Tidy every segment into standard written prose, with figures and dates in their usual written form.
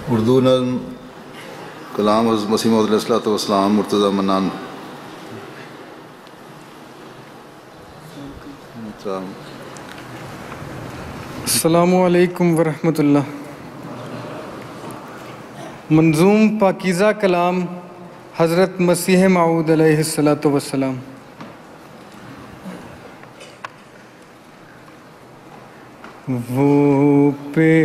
उर्दू नज़्म कलाम हज़रत मसीह मौऊद अलैहिस्सलाम मुर्तज़ा मन्नान। अस्सलामु अलैकुम वरहमतुल्लाह। मंजूम पाकीज़ा कलाम हज़रत मसीह मऊद अलैहिस्सलाम। वो पेशवा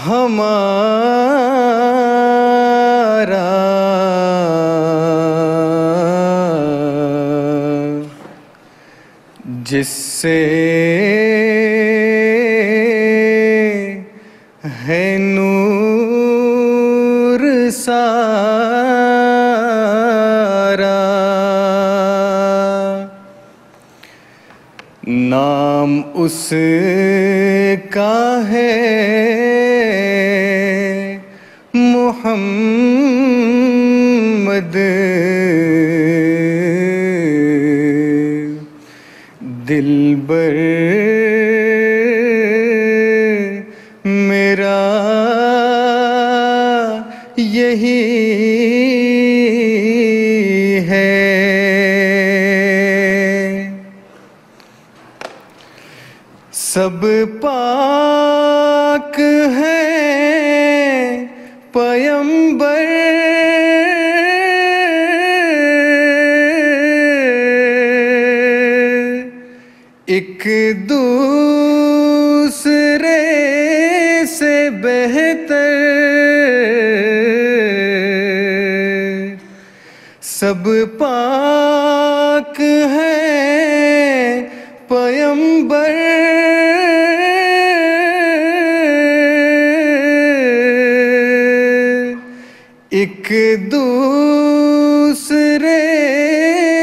हमारा जिससे है नूर सारा, नाम उसका है मुहम्मद। दिलबर मेरा यही है। सब पाक है पयंबर, एक दूसरे से बेहतर। सब पाक है पयंबर, एक दूसरे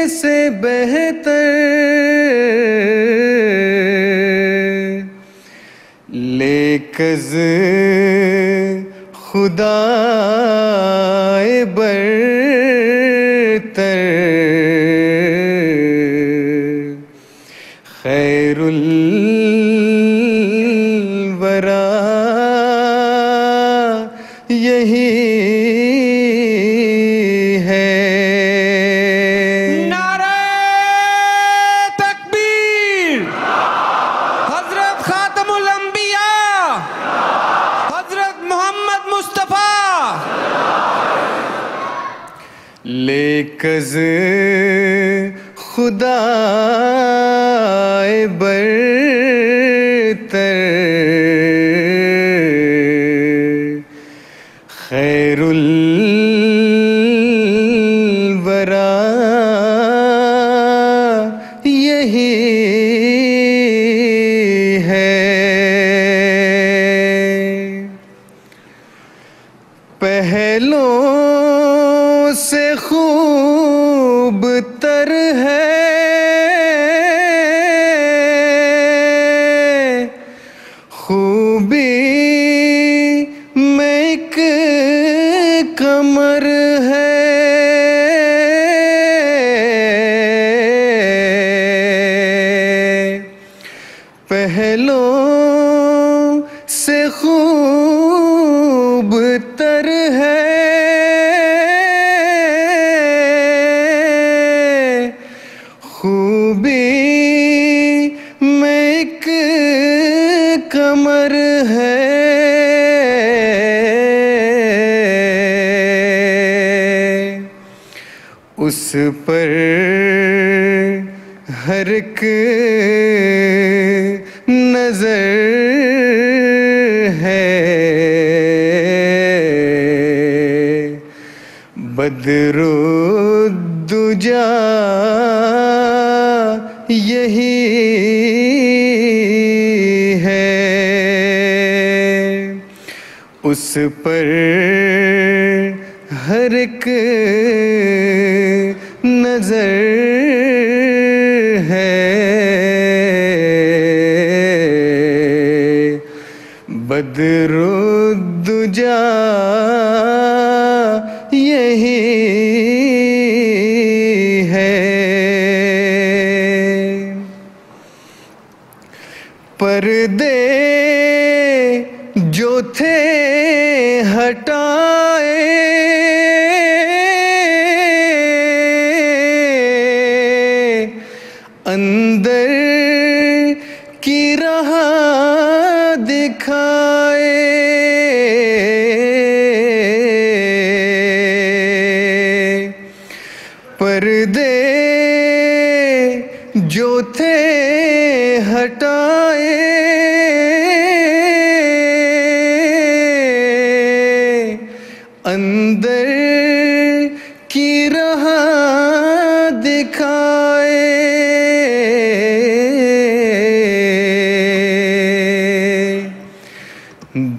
से बेहतर। लेकज़ खुदाए बरतर, खैरुल वरा यही है। नारे तकबीर। हजरत खातमुल अंबिया हजरत मोहम्मद मुस्तफ़ा। लेकज़ खुदाए बरतर, खैरुल वरा यही है। पहलों से खूब तर है खूबी में एक कमर है। पहलों से खूब तर है खूबी में एक कमर है। उस पर हर एक नजर है। बदरुद्दुजा यही है। उस पर हर एक नजर है। बदरुद्दुजा यही है। पर्दे जो थे हटाए, अंदर की राह दिखाए। पर्दे जो थे हटाए, अंदर की राह दिखाए।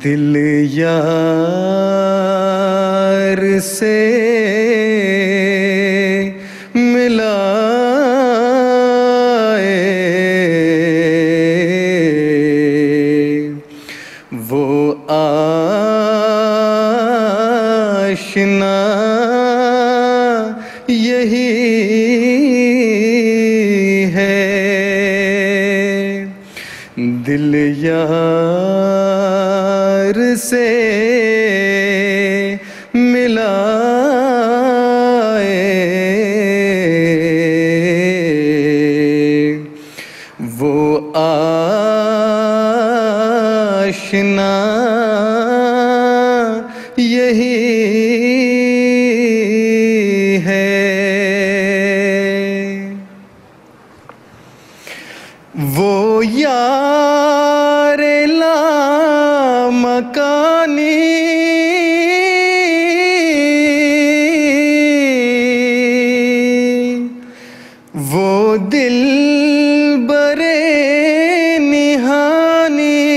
दिल यार से वो आशना यही है। दिल यार से मिलाए, वो आशना यही है। वो यार लामकानी वो दिल बरे निहानी,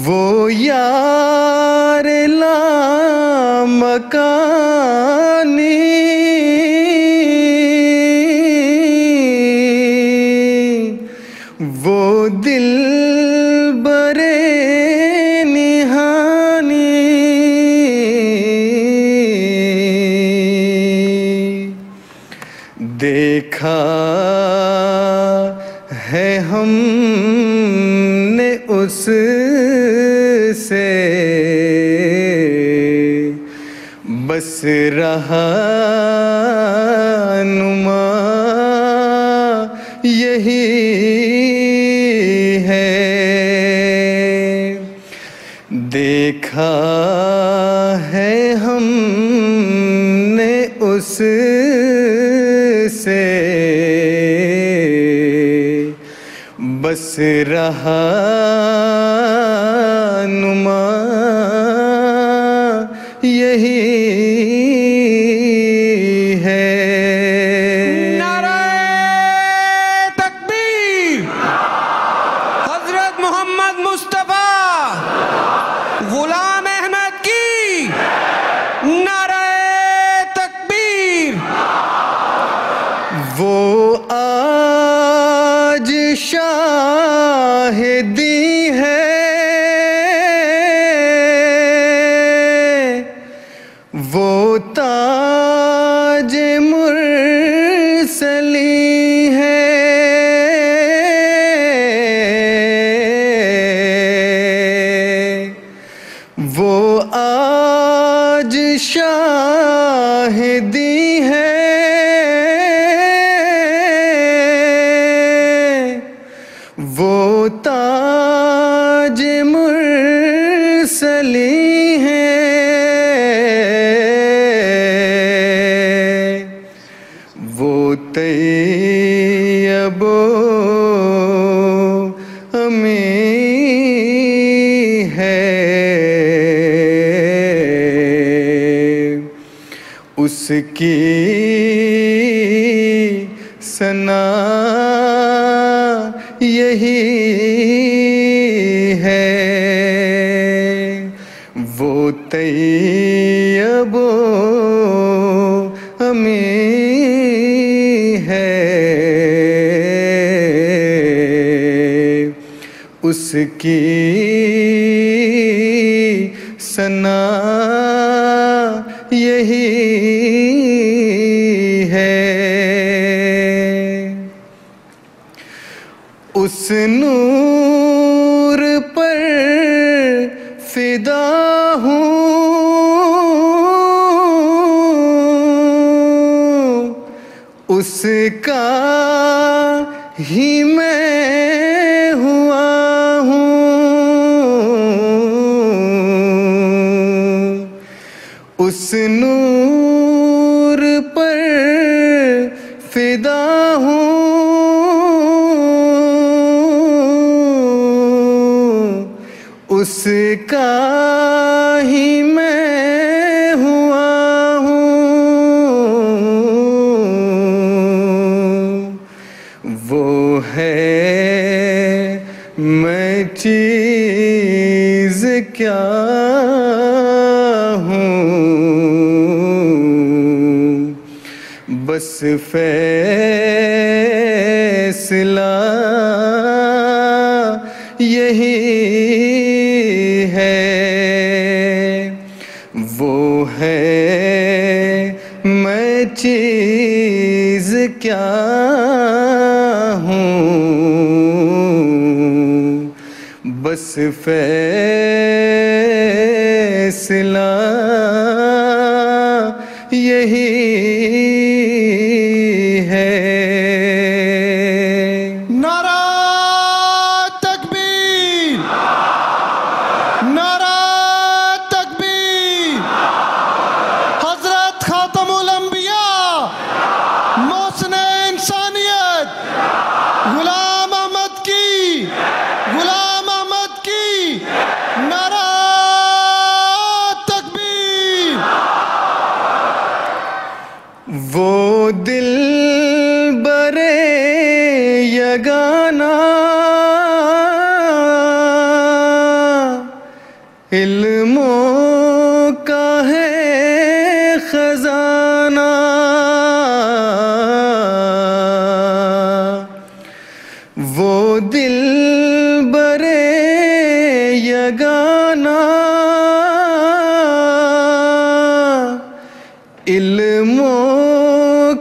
वो यार लामकानी वो दिल बरे निहानी। देखा है हमने उससे बस रहा नुमा यही है। देखा है हमने उससे बस रहा नुमा यही है। नारे तकबीर, हजरत मोहम्मद मुस्तफा गुलाम अहमद की नारे तकबीर। वो आज शाहिदी है, वो ताज मुरसली है। वो आज शाहिदी है, वो ताज मुरसली है। वो तैयबो अमी है, उसकी सना यही है। वो तैयबो अमी है, उसकी सना यही उस नूर पर फिदा हूँ, उसका ही मैं हुआ हूँ। उस नूर पर फिदा हूँ, उसका ही मैं हुआ हूँ। वो है मैं चीज़ क्या हूँ, बस फैसला यही है। वो है मैं चीज़ क्या हूँ, बस फैसला यही है। नारा तकबीर, नारा तकबीर। हजरत खातमुल अंबिया, मौसने इंसानियत, गुलाम अहमद की, गुलाम अहमद की नारा तकबीर। वो दिल बरे यगाना, इल्मों का है खजाना। वो दिल बरे यगाना, इल्मों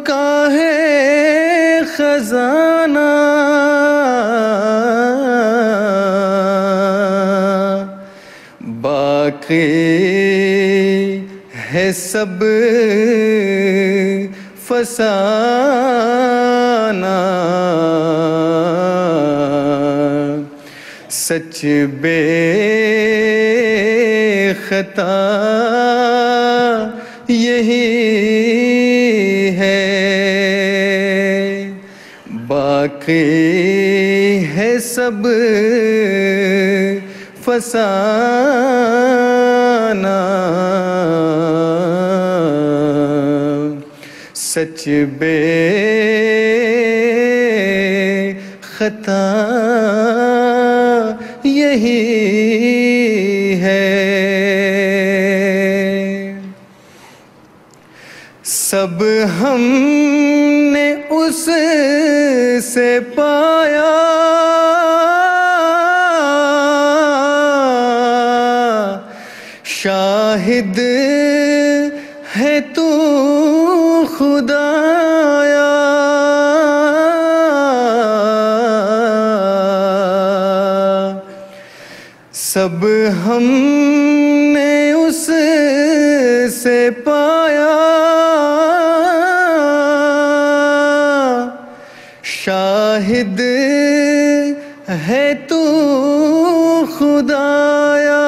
का है खजाना। बाकी है सब फसाना, सच बेखता यही है। बाकी है सब फसाना, सच बेखता यही है। सब हमने उससे पाया, शाहिद है तू खुदाया। सब हमने उससे पाया, शाहिद है तू खुदाया।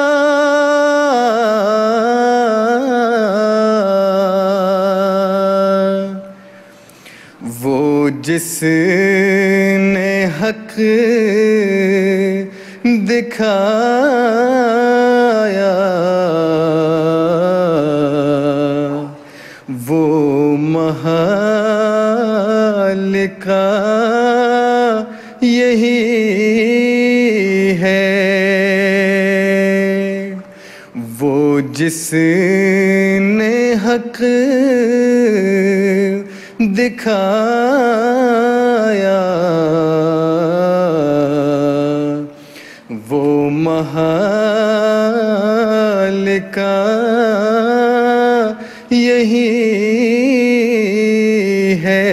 वो जिसने हक दिखाया, वो महाल का यही है। वो जिसने हक दिखाया, वो महाल का यही है।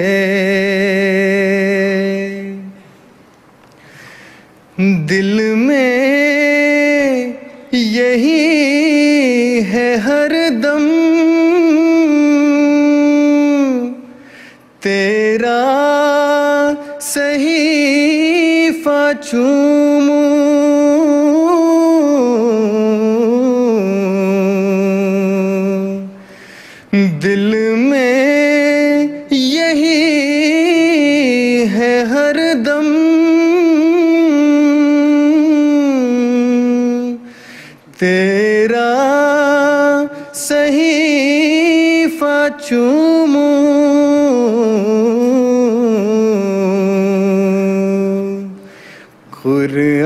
दम तेरा सहीफा चूमूं, दिल में यही है हरदम तेरा सहीफा चूमूं, कुरान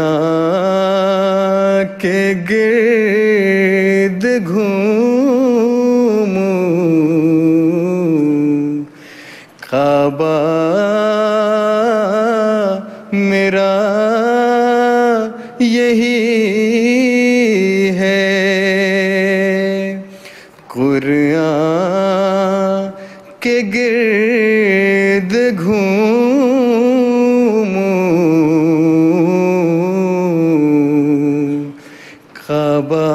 के गिर्द घूमूं, काबा मेरा यही है, कुरान के गिर्द घूमूं, काबा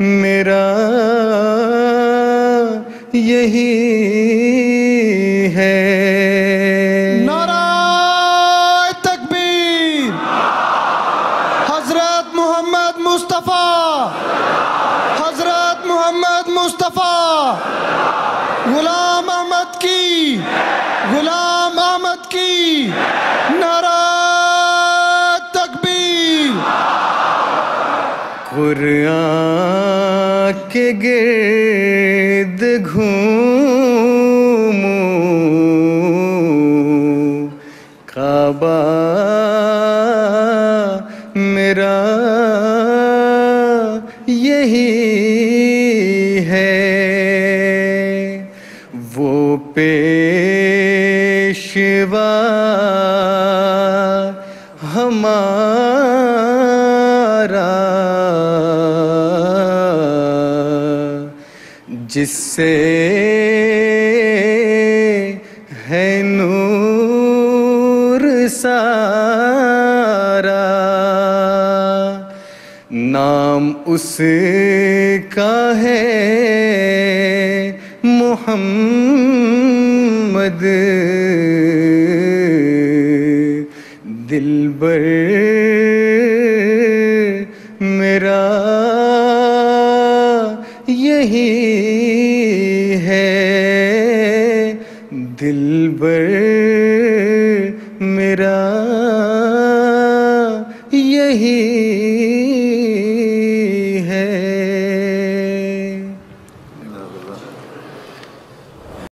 मेरा यही है। नाराए तकबीर, हजरत मोहम्मद मुस्तफ़ा, हजरत मोहम्मद मुस्तफ़ा, गुलाम अहमद की, गुलाम अहमद की, नाराए तकबीर। कुरान के गिर्द घूमूं, काबा मेरा यही है, वो पेशवा हमारा जिससे है नूर सारा, नाम उसका है मोहम्मद, दिलबर मेरा यही है, दिलबर मेरा यही